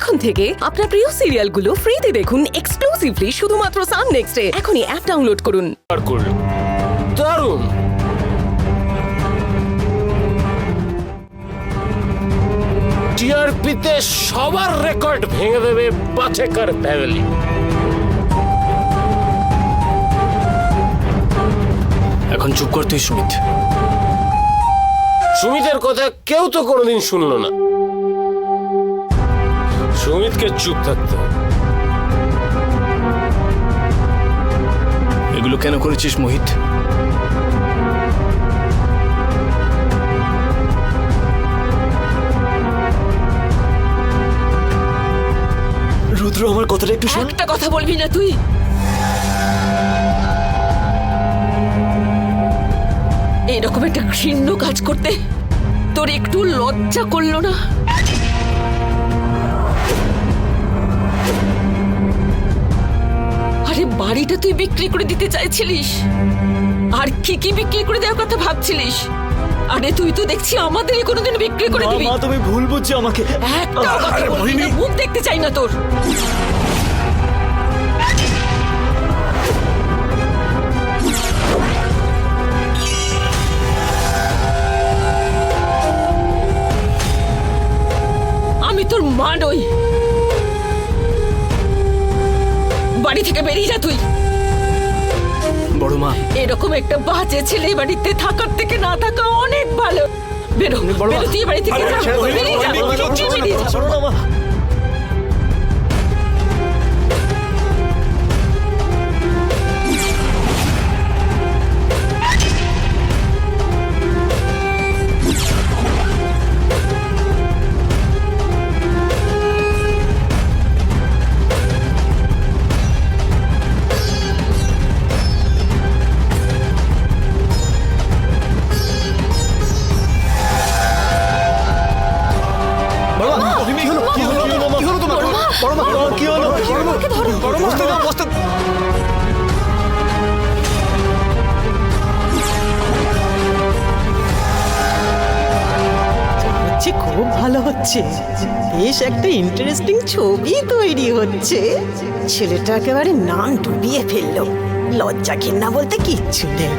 এখন থেকে আপনার প্রিয় সিরিয়ালগুলো ফ্রিতে দেখুন এক্সক্লুসিভলি শুধুমাত্র সান নেক্সটে। এখনই অ্যাপ ডাউনলোড করুন। দারুণ। টিআরপিতে সবার রেকর্ড ভেঙে দেবে পাথেকার ফ্যামিলি। এখন চুপ করতে সুমিত। সুমিতের কথা কেউ তো কোনোদিন শুনলো না। সুমিতকে চুপ থাকতে হবে। এগুলো কেন করেছিস মোহিত? রুদ্র, আমার কথাটা একটু শোন। একটা কথা বলবি না তুই। এরকম একটা ঘৃণ্য কাজ করতে তোর একটু লজ্জা করলো না? আরে বাড়িটা তুই বিক্রি করে দিতে চাইছিলিস, আর কি কি বিক্রি করে দেওয়ার কথা ভাবছিলিস? আরে তুই তো দেখছি আমাদেরই কোনোদিন বিক্রি করে দিবি। মা, তুমি ভুল বুঝছো আমাকে। একটা কথা বলবি না, মুখ দেখতে চাই না তোর। আমি তোর মা নই। বাড়ি থেকে বেরিয়ে যা তুই। বড় মা, এরকম একটা বাজে ছেলে বাড়িতে থাকার থেকে না থাকা অনেক ভালো। বেরো, বেরো তুই বাড়ি থেকে যা, বেরিয়ে যা, তুই বেরিয়ে যা। খুব ভালো হচ্ছে, বেশ একটা ইন্টারেস্টিং ছবি তৈরি হচ্ছে। ছেলেটা একেবারে নাম ডুবিয়ে ফেললো, লজ্জা ঘেন্না বলতে কিচ্ছু নেই।